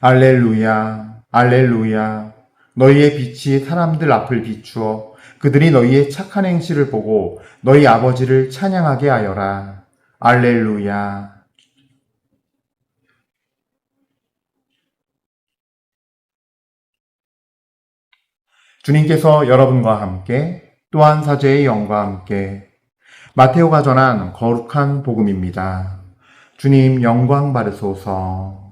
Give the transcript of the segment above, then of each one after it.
알렐루야, 알렐루야. 너희의 빛이 사람들 앞을 비추어 그들이 너희의 착한 행실을 보고 너희 아버지를 찬양하게 하여라. 알렐루야. 주님께서 여러분과 함께 또한 사제의 영과 함께 마테오가 전한 거룩한 복음입니다. 주님 영광 받으소서.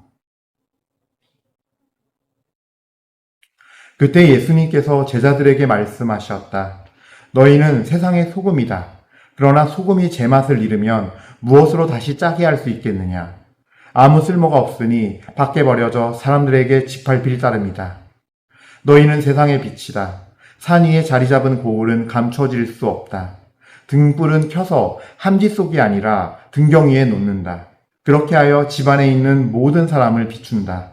그때 예수님께서 제자들에게 말씀하셨다. 너희는 세상의 소금이다. 그러나 소금이 제맛을 잃으면 무엇으로 다시 짜게 할 수 있겠느냐? 아무 쓸모가 없으니 밖에 버려져 사람들에게 짓밟힐 따름이다. 너희는 세상의 빛이다. 산 위에 자리 잡은 고울은 감춰질 수 없다. 등불은 켜서 함지 속이 아니라 등경 위에 놓는다. 그렇게 하여 집안에 있는 모든 사람을 비춘다.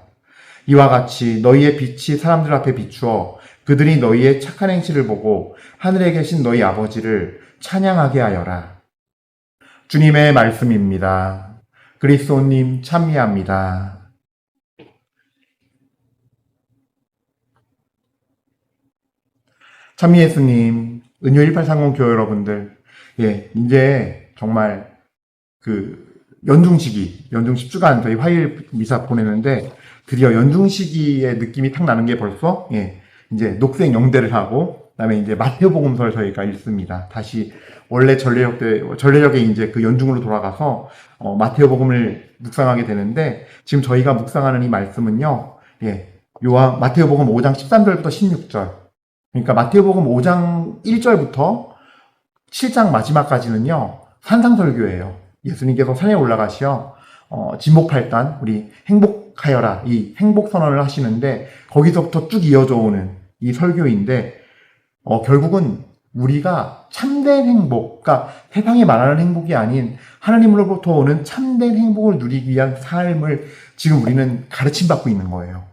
이와 같이 너희의 빛이 사람들 앞에 비추어 그들이 너희의 착한 행실을 보고 하늘에 계신 너희 아버지를 찬양하게 하여라. 주님의 말씀입니다. 그리스도님 찬미합니다. 찬미 예수님, 은요 1830 교회 여러분들, 이제 정말 연중 10주간 저희 화요일 미사 보내는데 드디어 연중 시기의 느낌이 탁 나는 게 벌써 이제 녹색 영대를 하고 그다음에 이제 마태복음서를 저희가 읽습니다. 다시 원래 전례력에 이제 그 연중으로 돌아가서 마태복음을 묵상하게 되는데 지금 저희가 묵상하는 이 말씀은요. 마태복음 5장 13절부터 16절. 그러니까 마태복음 5장 1절부터 7장 마지막까지는요. 산상설교예요. 예수님께서 산에 올라가시어 진목팔단 우리 행복하여라 이 행복 선언을 하시는데 거기서부터 쭉 이어져 오는 이 설교인데 결국은 우리가 참된 행복, 그러니까 세상에 말하는 행복이 아닌 하나님으로부터 오는 참된 행복을 누리기 위한 삶을 지금 우리는 가르침 받고 있는 거예요.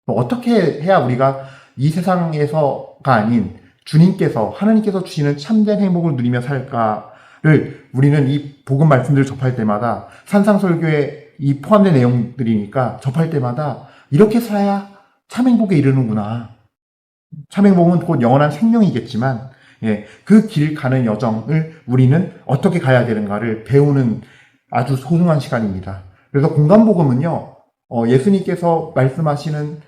어떻게 해야 우리가 이 세상에서가 아닌 주님께서 하나님께서 주시는 참된 행복을 누리며 살까를 우리는 이 복음 말씀들을 접할 때마다 산상설교에 이 포함된 내용들이니까 접할 때마다 이렇게 살아야 참 행복에 이르는구나. 참 행복은 곧 영원한 생명이겠지만 그 길 가는 여정을 우리는 어떻게 가야 되는가를 배우는 아주 소중한 시간입니다. 그래서 공간복음은요. 예수님께서 말씀하시는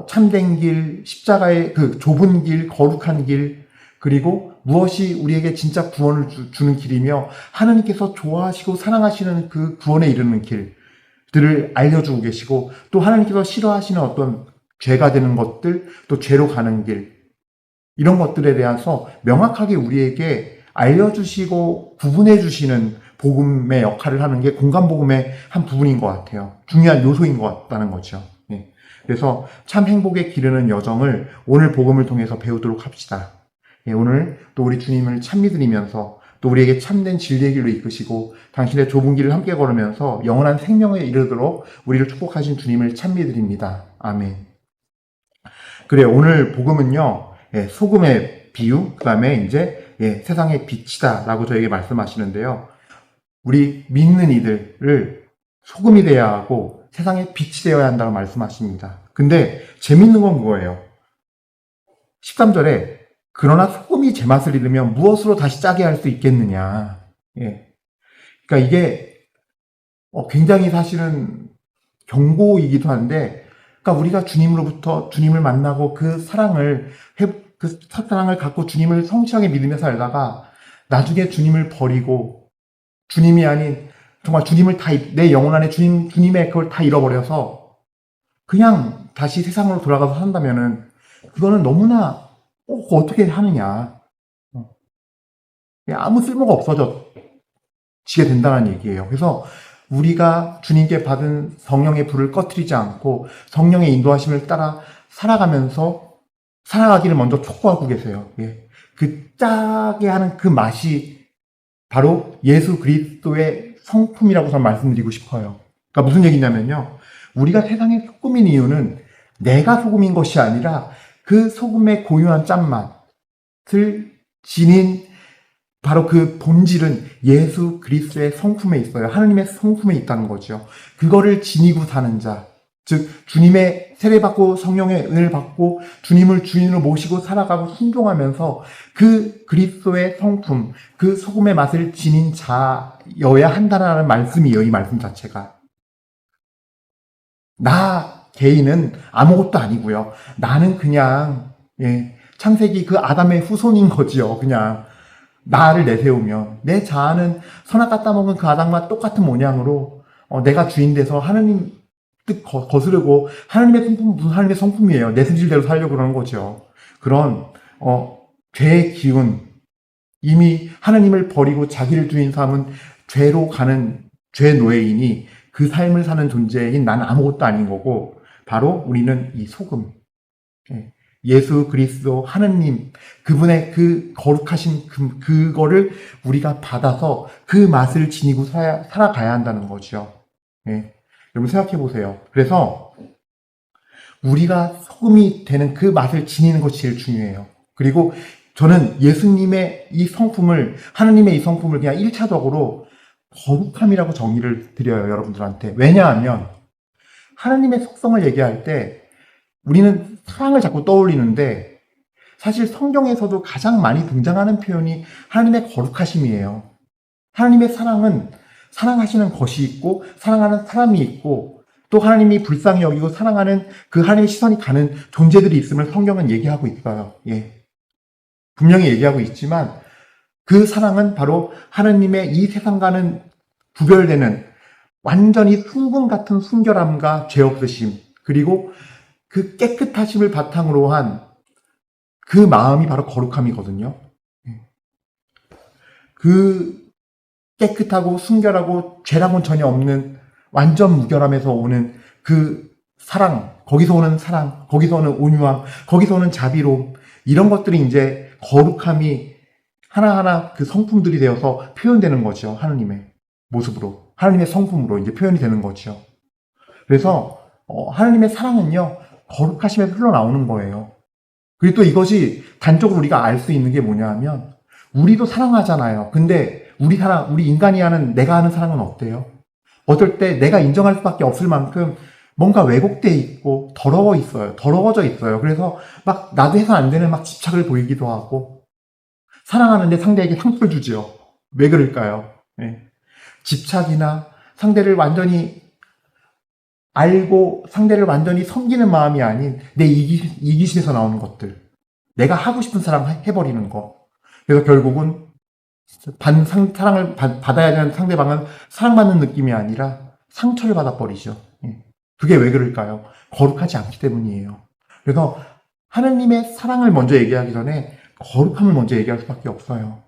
참된 길, 십자가의 그 좁은 길, 거룩한 길, 그리고 무엇이 우리에게 진짜 구원을 주는 길이며 하나님께서 좋아하시고 사랑하시는 그 구원에 이르는 길들을 알려주고 계시고 또 하나님께서 싫어하시는 어떤 죄가 되는 것들, 또 죄로 가는 길, 이런 것들에 대해서 명확하게 우리에게 알려주시고 구분해 주시는 복음의 역할을 하는 게 공간복음의 한 부분인 것 같아요. 중요한 요소인 것 같다는 거죠. 그래서 참 행복에 기르는 여정을 오늘 복음을 통해서 배우도록 합시다. 오늘 또 우리 주님을 찬미드리면서 또 우리에게 참된 진리의 길로 이끄시고 당신의 좁은 길을 함께 걸으면서 영원한 생명에 이르도록 우리를 축복하신 주님을 찬미드립니다. 아멘. 그래, 오늘 복음은요, 소금의 비유, 그 다음에 이제 세상의 빛이다 라고 저에게 말씀하시는데요. 우리 믿는 이들을 소금이 되어야 하고 세상에 빛이 되어야 한다고 말씀하십니다. 근데 재밌는 건 그거예요. 13절에 그러나 소금이 제맛을 잃으면 무엇으로 다시 짜게 할 수 있겠느냐. 그러니까 이게 굉장히 사실은 경고이기도 한데, 그러니까 우리가 주님으로부터 주님을 만나고 그 사랑을 갖고 주님을 성실하게 믿으며 살다가 나중에 주님을 버리고 주님이 아닌 정말 주님을 내 영혼 안에 주님의 그걸 다 잃어버려서 그냥 다시 세상으로 돌아가서 산다면은 그거는 너무나 어떻게 하느냐. 아무 쓸모가 없어지게 된다는 얘기예요. 그래서 우리가 주님께 받은 성령의 불을 꺼트리지 않고 성령의 인도하심을 따라 살아가기를 먼저 촉구하고 계세요. 그 짜게 하는 그 맛이 바로 예수 그리스도의 성품이라고 저는 말씀드리고 싶어요. 그러니까 무슨 얘기냐면요. 우리가 세상의 소금인 이유는 내가 소금인 것이 아니라 그 소금의 고유한 짠맛을 지닌 바로 그 본질은 예수 그리스도의 성품에 있어요. 하나님의 성품에 있다는 거죠. 그거를 지니고 사는 자, 즉 주님의 세례받고 성령의 은혜를 받고 주님을 주인으로 모시고 살아가고 순종하면서 그 그리스도의 성품, 그 소금의 맛을 지닌 자여야 한다는 말씀이에요. 이 말씀 자체가. 나 개인은 아무것도 아니고요. 나는 그냥 창세기 그 아담의 후손인 거지요. 그냥 나를 내세우면 내 자아는 선악 따먹은 그 아담과 똑같은 모양으로 내가 주인 돼서 하느님 뜻 거스르고 하나님의 성품 무슨 하나님의 성품이에요. 내 승질대로 살려고 그러는 거죠. 그런 죄의 기운, 이미 하나님을 버리고 자기를 주인 삼은 죄로 가는 죄 노예이니 그 삶을 사는 존재인 나는 아무것도 아닌 거고 바로 우리는 이 소금, 예수 그리스도 하느님 그분의 그 거룩하신 그거를 우리가 받아서 그 맛을 지니고 살아가야 한다는 거죠. 여러분 생각해 보세요. 그래서 우리가 소금이 되는 그 맛을 지니는 것이 제일 중요해요. 그리고 저는 예수님의 이 성품을, 하느님의 이 성품을 그냥 1차적으로 거룩함이라고 정의를 드려요, 여러분들한테. 왜냐하면 하느님의 속성을 얘기할 때 우리는 사랑을 자꾸 떠올리는데 사실 성경에서도 가장 많이 등장하는 표현이 하나님의 거룩하심이에요. 하나님의 사랑은 사랑하시는 것이 있고 사랑하는 사람이 있고 또 하나님이 불쌍히 여기고 사랑하는 그 하나님의 시선이 가는 존재들이 있음을 성경은 얘기하고 있어요. 분명히 얘기하고 있지만 그 사랑은 바로 하나님의 이 세상과는 구별되는 완전히 순금 같은 순결함과 죄 없으심 그리고 그 깨끗하심을 바탕으로 한 그 마음이 바로 거룩함이거든요. 그 깨끗하고 순결하고 죄랑은 전혀 없는 완전 무결함에서 오는 그 사랑, 거기서 오는 사랑, 거기서 오는 온유함, 거기서 오는 자비로움 이런 것들이 이제 거룩함이 하나하나 그 성품들이 되어서 표현되는 거죠. 하느님의 모습으로, 하느님의 성품으로 이제 표현이 되는 거죠. 그래서 하느님의 사랑은요 거룩하심에서 흘러나오는 거예요. 그리고 또 이것이 단적으로 우리가 알 수 있는 게 뭐냐 하면 우리도 사랑하잖아요. 근데 우리 인간이 하는 내가 하는 사랑은 어때요? 어떨 때 내가 인정할 수밖에 없을 만큼 뭔가 왜곡돼 있고 더러워져 있어요. 그래서 막 나도 해서 안 되는 막 집착을 보이기도 하고 사랑하는데 상대에게 상처를 주지요. 왜 그럴까요? 집착이나 상대를 완전히 알고 상대를 완전히 섬기는 마음이 아닌 내 이기심에서 나오는 것들, 내가 하고 싶은 사랑 해버리는 거. 그래서 결국은 사랑을 받아야 되는 상대방은 사랑받는 느낌이 아니라 상처를 받아버리죠. 그게 왜 그럴까요? 거룩하지 않기 때문이에요. 그래서 하느님의 사랑을 먼저 얘기하기 전에 거룩함을 먼저 얘기할 수밖에 없어요.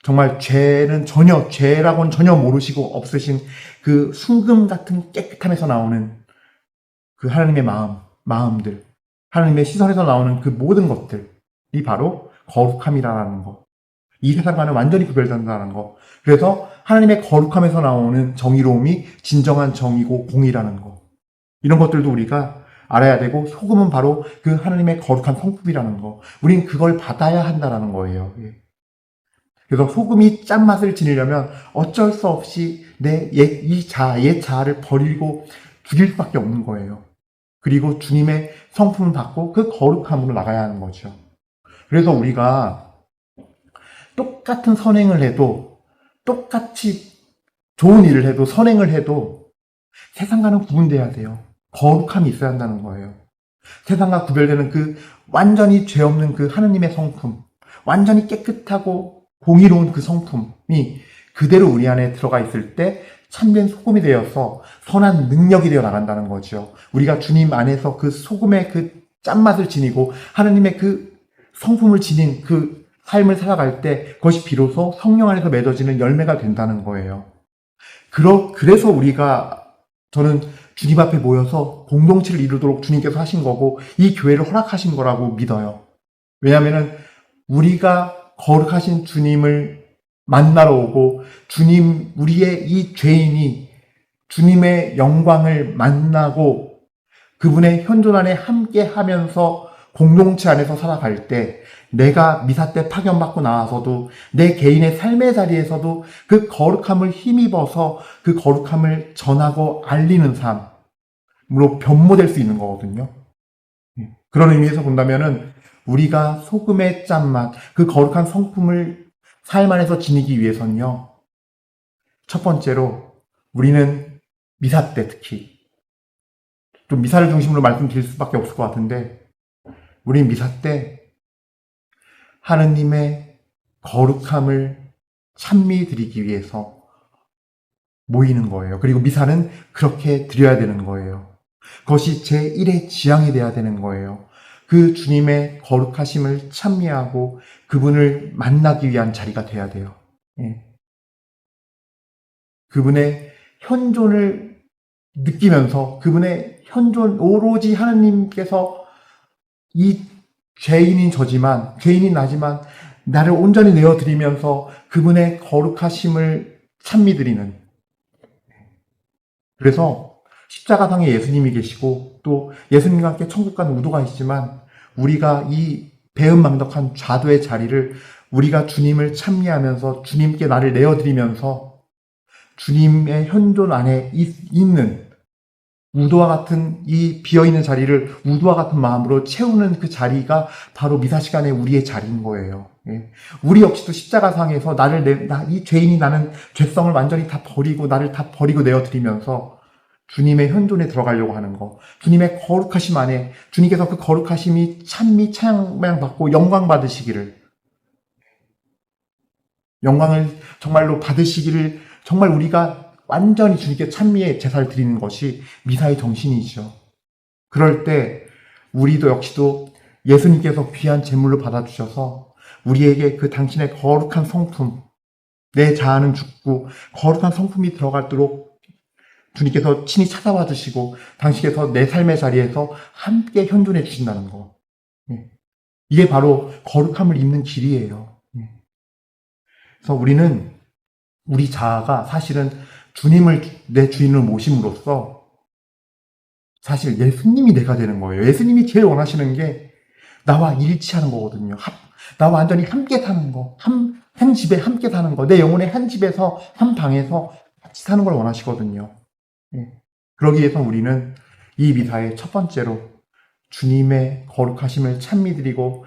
정말 죄라고는 전혀 모르시고 없으신 그 순금 같은 깨끗함에서 나오는 그 하나님의 마음들, 하나님의 시선에서 나오는 그 모든 것들이 바로 거룩함이라는 거. 이 세상과는 완전히 구별된다는 거. 그래서 하나님의 거룩함에서 나오는 정의로움이 진정한 정의고 공의라는 거. 이런 것들도 우리가 알아야 되고 소금은 바로 그 하나님의 거룩한 성품이라는 거. 우린 그걸 받아야 한다는 거예요. 그래서 소금이 짠맛을 지니려면 어쩔 수 없이 옛 자아를 버리고 죽일 수밖에 없는 거예요. 그리고 주님의 성품을 받고 그 거룩함으로 나가야 하는 거죠. 그래서 우리가 똑같은 선행을 해도 똑같이 좋은 일을 해도 선행을 해도 세상과는 구분돼야 돼요. 거룩함이 있어야 한다는 거예요. 세상과 구별되는 그 완전히 죄 없는 그 하느님의 성품, 완전히 깨끗하고 공의로운 그 성품이 그대로 우리 안에 들어가 있을 때 참된 소금이 되어서 선한 능력이 되어 나간다는 거죠. 우리가 주님 안에서 그 소금의 그 짠맛을 지니고 하느님의 그 성품을 지닌 그 삶을 살아갈 때 그것이 비로소 성령 안에서 맺어지는 열매가 된다는 거예요. 그래서 저는 주님 앞에 모여서 공동체를 이루도록 주님께서 하신 거고 이 교회를 허락하신 거라고 믿어요. 왜냐하면 우리가 거룩하신 주님을 만나러 오고 우리의 이 죄인이 주님의 영광을 만나고 그분의 현존 안에 함께 하면서 공동체 안에서 살아갈 때 내가 미사 때 파견받고 나와서도 내 개인의 삶의 자리에서도 그 거룩함을 힘입어서 그 거룩함을 전하고 알리는 삶. 변모될 수 있는 거거든요. 그런 의미에서 본다면은 우리가 소금의 짠맛, 그 거룩한 성품을 삶 안에서 지니기 위해서는요. 첫 번째로 우리는 미사 때 특히 좀 미사를 중심으로 말씀드릴 수밖에 없을 것 같은데 우리는 미사 때 하느님의 거룩함을 찬미 드리기 위해서 모이는 거예요. 그리고 미사는 그렇게 드려야 되는 거예요. 그것이 제1의 지향이 돼야 되는 거예요. 그 주님의 거룩하심을 찬미하고 그분을 만나기 위한 자리가 돼야 돼요. 예. 그분의 현존을 느끼면서 그분의 현존, 오로지 하느님께서 이 죄인인 나지만 나를 온전히 내어드리면서 그분의 거룩하심을 찬미드리는. 그래서 십자가상에 예수님이 계시고 또 예수님과 함께 천국 가는 우도가 있지만 우리가 이 배은망덕한 좌도의 자리를 우리가 주님을 찬미하면서 주님께 나를 내어드리면서 주님의 현존 안에 있는 우도와 같은 이 비어있는 자리를 우도와 같은 마음으로 채우는 그 자리가 바로 미사 시간에 우리의 자리인 거예요. 예. 우리 역시도 십자가상에서 이 죄인이 나는 죄성을 완전히 다 버리고 나를 다 버리고 내어드리면서 주님의 현존에 들어가려고 하는 거. 주님의 거룩하심 안에 주님께서 그 거룩하심이 찬미 찬양 받고 영광 받으시기를 영광을 정말로 받으시기를 정말 우리가 완전히 주님께 찬미의 제사를 드리는 것이 미사의 정신이죠. 그럴 때 우리도 역시도 예수님께서 귀한 제물로 받아주셔서 우리에게 그 당신의 거룩한 성품, 내 자아는 죽고 거룩한 성품이 들어가도록 주님께서 친히 찾아와 주시고 당신께서 내 삶의 자리에서 함께 현존해 주신다는 거. 이게 바로 거룩함을 입는 길이에요. 그래서 우리는 우리 자아가 사실은 주님을 내 주인으로 모심으로써 사실 예수님이 내가 되는 거예요. 예수님이 제일 원하시는 게 나와 일치하는 거거든요. 나와 완전히 함께 사는 거. 한 집에 함께 사는 거. 내 영혼의 한 집에서, 한 방에서 같이 사는 걸 원하시거든요. 그러기 위해서 우리는 이 미사의 첫 번째로 주님의 거룩하심을 찬미드리고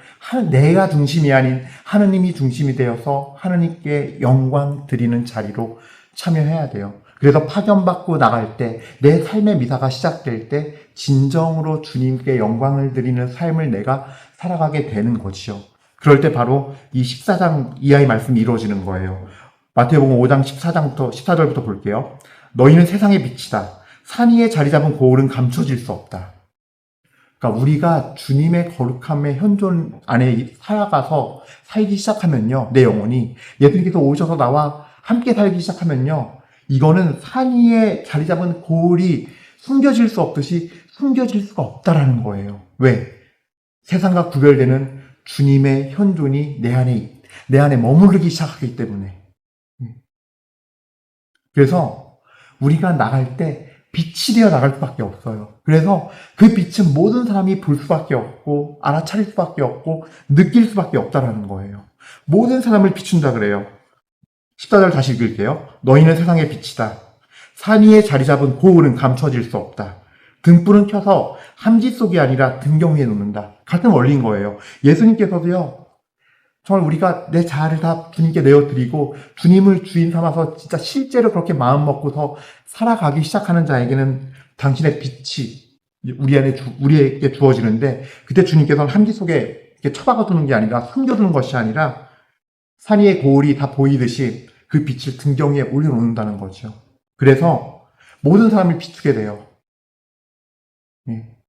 내가 중심이 아닌 하느님이 중심이 되어서 하느님께 영광 드리는 자리로 참여해야 돼요. 그래서 파견받고 나갈 때 내 삶의 미사가 시작될 때 진정으로 주님께 영광을 드리는 삶을 내가 살아가게 되는 것이죠. 그럴 때 바로 이 14장 이하의 말씀이 이루어지는 거예요. 마태복음 5장 14절부터 볼게요. 너희는 세상의 빛이다. 산 위에 자리 잡은 고을은 감춰질 수 없다. 그러니까 우리가 주님의 거룩함의 현존 안에 살아가서 살기 시작하면요. 내 영혼이 예수님께서 오셔서 나와 함께 살기 시작하면요. 이거는 산 위에 자리 잡은 고을이 숨겨질 수 없듯이 숨겨질 수가 없다라는 거예요. 왜? 세상과 구별되는 주님의 현존이 내 안에 머무르기 시작하기 때문에. 그래서 우리가 나갈 때 빛이 되어 나갈 수밖에 없어요. 그래서 그 빛은 모든 사람이 볼 수밖에 없고 알아차릴 수밖에 없고 느낄 수밖에 없다라는 거예요. 모든 사람을 비춘다 그래요. 14절 다시 읽을게요. 너희는 세상의 빛이다. 산 위에 자리 잡은 고을은 감춰질 수 없다. 등불은 켜서 함지 속이 아니라 등경 위에 놓는다. 같은 원리인 거예요. 예수님께서도요. 정말 우리가 내 자아를 다 주님께 내어드리고 주님을 주인 삼아서 진짜 실제로 그렇게 마음 먹고서 살아가기 시작하는 자에게는 당신의 빛이 우리에게 주어지는데 그때 주님께서는 함지 속에 이렇게 처박아두는 게 아니라 숨겨두는 것이 아니라 산 위의 고을이 다 보이듯이 그 빛을 등경 위에 올려놓는다는 거죠. 그래서 모든 사람을 비추게 돼요.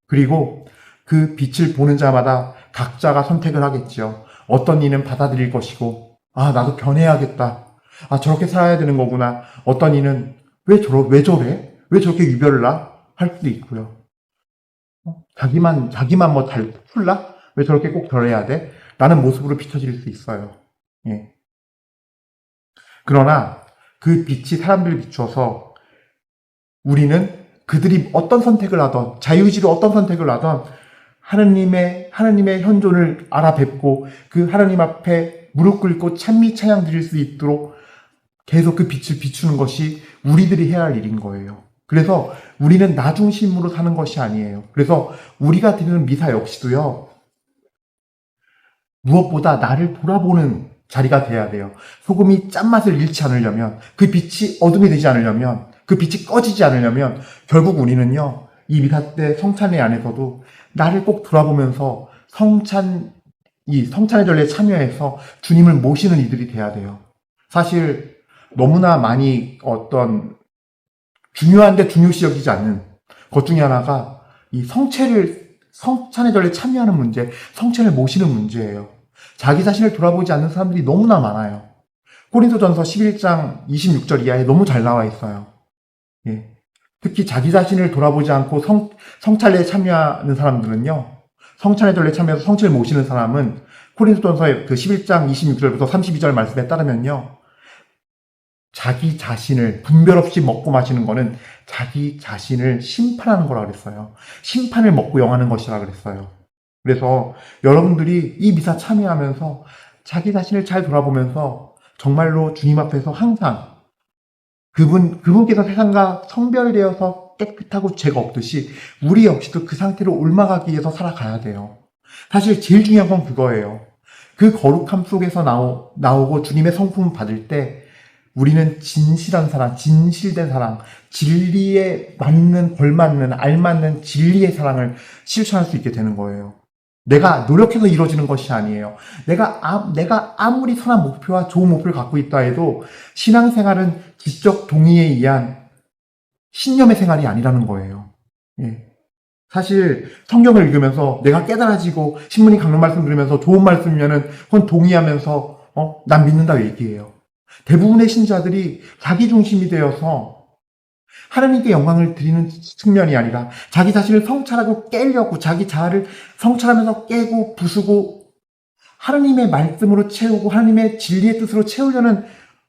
그리고 그 빛을 보는 자마다 각자가 선택을 하겠죠. 어떤 이는 받아들일 것이고, 나도 변해야겠다. 저렇게 살아야 되는 거구나. 어떤 이는 왜 저래? 왜 저렇게 유별을 나? 할 수도 있고요. 자기만 뭐 잘 풀라? 왜 저렇게 꼭 저래야 돼? 라는 모습으로 비춰질 수 있어요. 그러나 그 빛이 사람들을 비추어서 우리는 그들이 어떤 선택을 하던 자유의지로 어떤 선택을 하던 하느님의 현존을 알아뵙고 그 하느님 앞에 무릎 꿇고 찬미 찬양 드릴 수 있도록 계속 그 빛을 비추는 것이 우리들이 해야 할 일인 거예요. 그래서 우리는 나 중심으로 사는 것이 아니에요. 그래서 우리가 드리는 미사 역시도요, 무엇보다 나를 돌아보는 자리가 돼야 돼요. 소금이 짠맛을 잃지 않으려면, 그 빛이 어둠이 되지 않으려면, 그 빛이 꺼지지 않으려면, 결국 우리는요, 이 미사 때 성찬회 안에서도 나를 꼭 돌아보면서 이 성찬의 전례에 참여해서 주님을 모시는 이들이 돼야 돼요. 사실 너무나 많이 어떤 중요한데 중요시 여기지 않는 것 중에 하나가 이 성찬의 전례에 참여하는 문제, 성찬을 모시는 문제예요. 자기 자신을 돌아보지 않는 사람들이 너무나 많아요. 고린도전서 11장 26절 이하에 너무 잘 나와 있어요. 예. 특히 자기 자신을 돌아보지 않고 성찬례에 참여하는 사람들은요, 성찬의 전례에 참여해서 성찬을 모시는 사람은 고린도전서의 그 11장 26절부터 32절 말씀에 따르면요, 자기 자신을 분별 없이 먹고 마시는 거는 자기 자신을 심판하는 거라 그랬어요. 심판을 먹고 영하는 것이라 그랬어요. 그래서 여러분들이 이 미사 참여하면서 자기 자신을 잘 돌아보면서 정말로 주님 앞에서 항상 그분께서 세상과 성별되어서 깨끗하고 죄가 없듯이 우리 역시도 그 상태로 옮아가기 위해서 살아가야 돼요. 사실 제일 중요한 건 그거예요. 그 거룩함 속에서 나오고 주님의 성품을 받을 때 우리는 진실한 사랑, 진실된 사랑, 진리에 맞는, 걸맞는, 알맞는 진리의 사랑을 실천할 수 있게 되는 거예요. 내가 노력해서 이루어지는 것이 아니에요. 내가 아무리 선한 목표와 좋은 목표를 갖고 있다 해도 신앙생활은 지적 동의에 의한 신념의 생활이 아니라는 거예요. 예. 사실 성경을 읽으면서 내가 깨달아지고 신부님 강론 말씀 들으면서 좋은 말씀이면은 그건 동의하면서 난 믿는다 얘기해요. 대부분의 신자들이 자기 중심이 되어서 하나님께 영광을 드리는 측면이 아니라 자기 자신을 성찰하고 깨려고 자기 자아를 성찰하면서 깨고 부수고 하나님의 말씀으로 채우고 하나님의 진리의 뜻으로 채우려는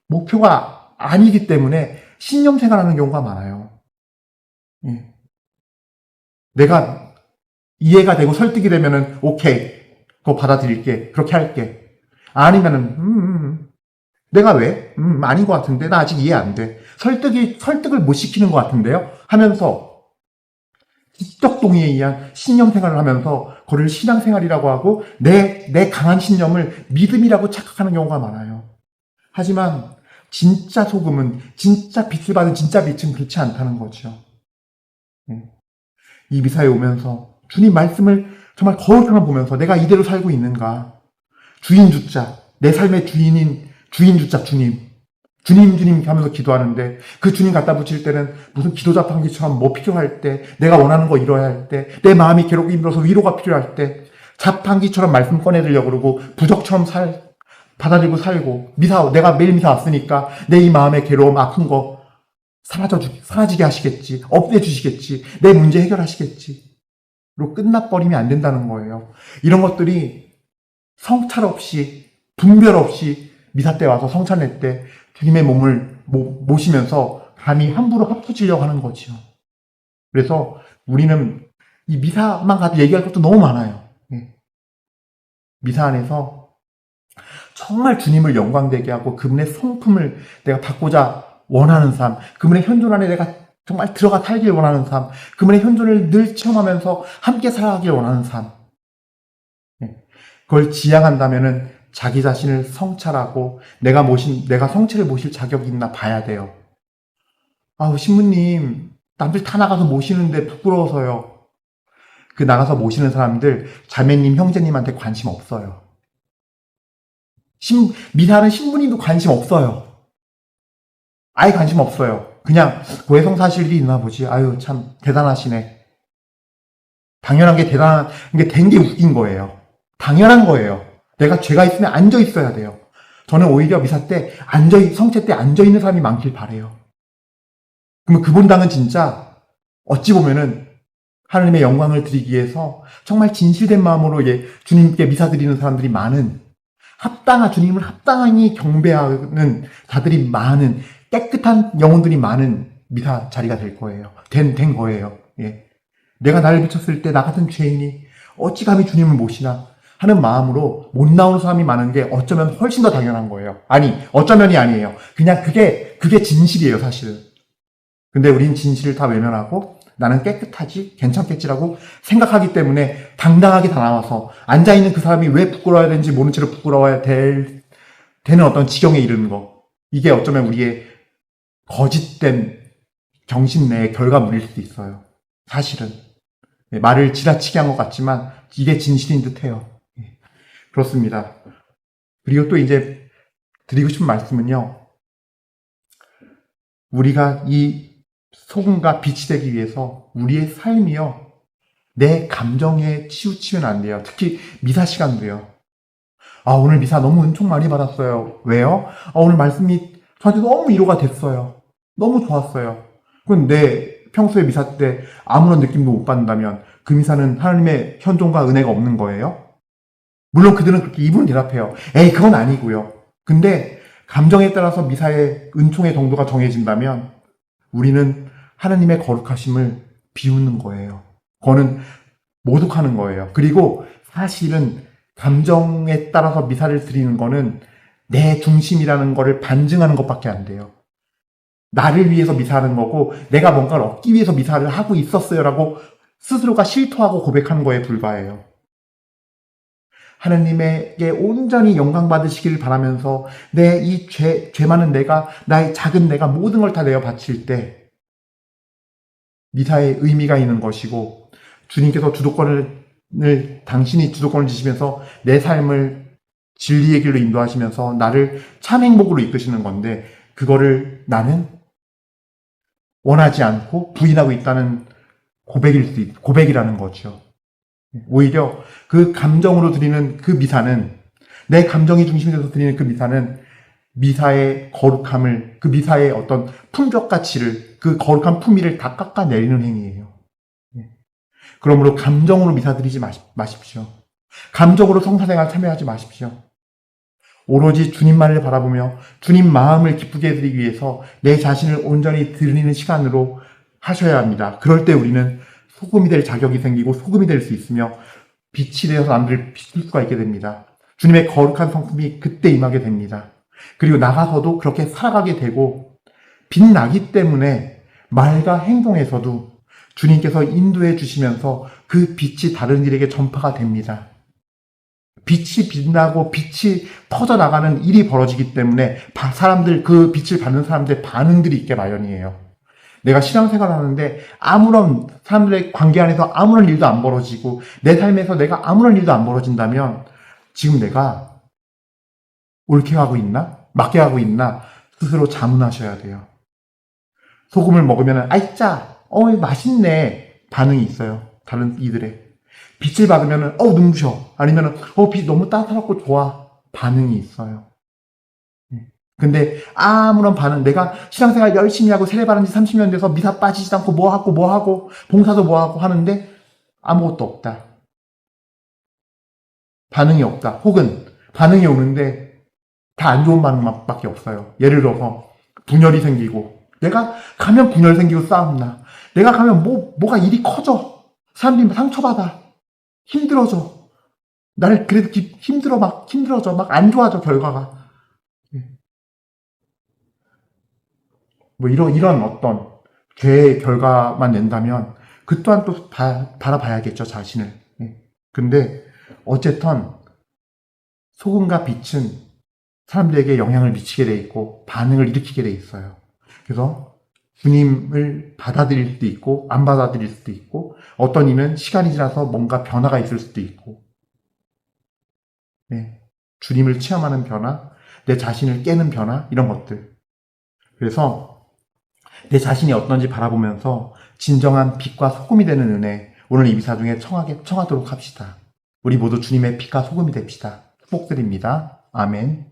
목표가 아니기 때문에 신념 생활하는 경우가 많아요. 예. 내가 이해가 되고 설득이 되면은 오케이, 그거 받아들일게, 그렇게 할게. 아니면은 내가 왜? 아닌 것 같은데 나 아직 이해 안 돼. 설득을 못 시키는 것 같은데요? 하면서 지적 동의에 의한 신념 생활을 하면서 그걸 신앙생활이라고 하고 내 강한 신념을 믿음이라고 착각하는 경우가 많아요. 하지만 진짜 소금은, 진짜 빛을 받은 진짜 빛은 그렇지 않다는 거죠. 이 미사에 오면서 주님 말씀을 정말 거울처럼 보면서 내가 이대로 살고 있는가? 주인 주자, 내 삶의 주인 주자 주님 하면서 기도하는데 그 주님 갖다 붙일 때는 무슨 기도 자판기처럼 뭐 필요할 때, 내가 원하는 거 이뤄야 할 때, 내 마음이 괴롭고 힘들어서 위로가 필요할 때 자판기처럼 말씀 꺼내들려고 그러고 부적처럼 받아들이고 살고 내가 매일 미사 왔으니까 내 이 마음의 괴로움, 아픈 거 사라지게 하시겠지, 없애주시겠지, 내 문제 해결하시겠지 로 끝나버리면 안 된다는 거예요. 이런 것들이 성찰 없이 분별 없이 미사 때 와서 성찬례 때 주님의 몸을 모시면서 감히 함부로 합쳐지려고 하는 거지요. 그래서 우리는 이 미사만 가도 얘기할 것도 너무 많아요. 미사 안에서 정말 주님을 영광되게 하고 그분의 성품을 내가 받고자 원하는 삶, 그분의 현존 안에 내가 정말 들어가 살길 원하는 삶, 그분의 현존을 늘 체험하면서 함께 살아가길 원하는 삶. 그걸 지향한다면은 자기 자신을 성찰하고 내가 성체를 모실 자격이 있나 봐야 돼요. 아우, 신부님, 남들 다 나가서 모시는데 부끄러워서요. 그 나가서 모시는 사람들 자매님, 형제님한테 관심 없어요. 미사하는 신부님도 관심 없어요. 아예 관심 없어요. 그냥 고해성 사실 일이 있나 보지. 아유, 참 대단하시네. 당연한 게 대단한 게 된 게 웃긴 거예요. 당연한 거예요. 내가 죄가 있으면 앉아 있어야 돼요. 저는 오히려 미사 때 성체 때 앉아 있는 사람이 많길 바래요. 그러면 그분당은 진짜 어찌 보면은 하나님의 영광을 드리기 위해서 정말 진실된 마음으로 주님께 미사 드리는 사람들이 많은, 주님을 합당히 경배하는 자들이 많은, 깨끗한 영혼들이 많은 미사 자리가 될 거예요. 된 거예요. 예. 내가 나를 비쳤을 때 나 같은 죄인이 어찌 감히 주님을 모시나 하는 마음으로 못 나오는 사람이 많은 게 어쩌면 훨씬 더 당연한 거예요. 아니, 어쩌면이 아니에요. 그냥 그게 진실이에요, 사실은. 근데 우린 진실을 다 외면하고 나는 깨끗하지, 괜찮겠지라고 생각하기 때문에 당당하게 다 나와서 앉아있는 그 사람이 왜 부끄러워야 되는지 모른 채로 부끄러워야 되는 어떤 지경에 이르는 거. 이게 어쩌면 우리의 거짓된 정신내의 결과물일 수도 있어요. 사실은. 말을 지나치게 한 것 같지만 이게 진실인 듯해요. 그렇습니다. 그리고 또 이제 드리고 싶은 말씀은요. 우리가 이 소금과 빛이 되기 위해서 우리의 삶이요. 내 감정에 치우치면 안 돼요. 특히 미사 시간도요. 오늘 미사 너무 은총 많이 받았어요. 왜요? 오늘 말씀이 저한테 너무 위로가 됐어요. 너무 좋았어요. 그럼 내 평소에 미사 때 아무런 느낌도 못 받는다면 그 미사는 하나님의 현존과 은혜가 없는 거예요? 물론 그들은 그렇게 입으로 대답해요. 에이, 그건 아니고요. 근데 감정에 따라서 미사의 은총의 정도가 정해진다면 우리는 하나님의 거룩하심을 비우는 거예요. 그거는 모독하는 거예요. 그리고 사실은 감정에 따라서 미사를 드리는 거는 내 중심이라는 거를 반증하는 것밖에 안 돼요. 나를 위해서 미사하는 거고 내가 뭔가를 얻기 위해서 미사를 하고 있었어요라고 스스로가 실토하고 고백하는 거에 불과해요. 하나님에게 온전히 영광 받으시길 바라면서 내 이 죄 많은 내가, 나의 작은 내가 모든 걸 다 내어 바칠 때 미사의 의미가 있는 것이고 주님께서 당신이 주도권을 지시면서 내 삶을 진리의 길로 인도하시면서 나를 참 행복으로 이끄시는 건데 그거를 나는 원하지 않고 부인하고 있다는 고백이라는 거죠. 오히려 그 감정으로 드리는 그 미사는 내 감정이 중심이 돼서 드리는 그 미사는 미사의 거룩함을 그 미사의 어떤 품격 가치를 그 거룩한 품위를 다 깎아내리는 행위예요. 그러므로 감정으로 미사 드리지 마십시오. 감정으로 성사생활 참여하지 마십시오. 오로지 주님만을 바라보며 주님 마음을 기쁘게 해드리기 위해서 내 자신을 온전히 드리는 시간으로 하셔야 합니다. 그럴 때 우리는 소금이 될 자격이 생기고 소금이 될 수 있으며 빛이 되어서 남들을 비출 수가 있게 됩니다. 주님의 거룩한 성품이 그때 임하게 됩니다. 그리고 나가서도 그렇게 살아가게 되고 빛나기 때문에 말과 행동에서도 주님께서 인도해 주시면서 그 빛이 다른 일에게 전파가 됩니다. 빛이 빛나고 빛이 퍼져나가는 일이 벌어지기 때문에 그 빛을 받는 사람들의 반응들이 있게 마련이에요. 내가 신앙생활을 하는데 아무런 사람들의 관계 안에서 아무런 일도 안 벌어지고 내 삶에서 내가 아무런 일도 안 벌어진다면 지금 내가 옳게 하고 있나? 맞게 하고 있나? 스스로 자문하셔야 돼요. 소금을 먹으면 아이 짜! 맛있네! 반응이 있어요. 다른 이들의. 빛을 받으면 눈부셔. 아니면 빛 너무 따뜻하고 좋아. 반응이 있어요. 근데 아무런 반응, 내가 신앙생활 열심히 하고 세례받은 지 30년 돼서 미사 빠지지도 않고 뭐 하고 봉사도 뭐 하고 하는데 아무것도 없다. 반응이 없다. 혹은 반응이 오는데 다 안 좋은 반응밖에 없어요. 예를 들어서 분열이 생기고 내가 가면 분열 생기고 싸움나. 내가 가면 뭐가 일이 커져. 사람들이 상처받아. 힘들어져. 나를 그래도 힘들어져. 막 안 좋아져, 결과가. 이런 어떤 죄의 결과만 낸다면 그 또한 또 바라봐야겠죠, 자신을. 근데 어쨌든 소금과 빛은 사람들에게 영향을 미치게 돼 있고 반응을 일으키게 돼 있어요. 그래서 주님을 받아들일 수도 있고 안 받아들일 수도 있고 어떤 이는 시간이 지나서 뭔가 변화가 있을 수도 있고 주님을 체험하는 변화, 내 자신을 깨는 변화 이런 것들. 그래서 내 자신이 어떤지 바라보면서 진정한 빛과 소금이 되는 은혜 오늘 이 미사 중에 청하도록 합시다. 우리 모두 주님의 빛과 소금이 됩시다. 축복드립니다. 아멘.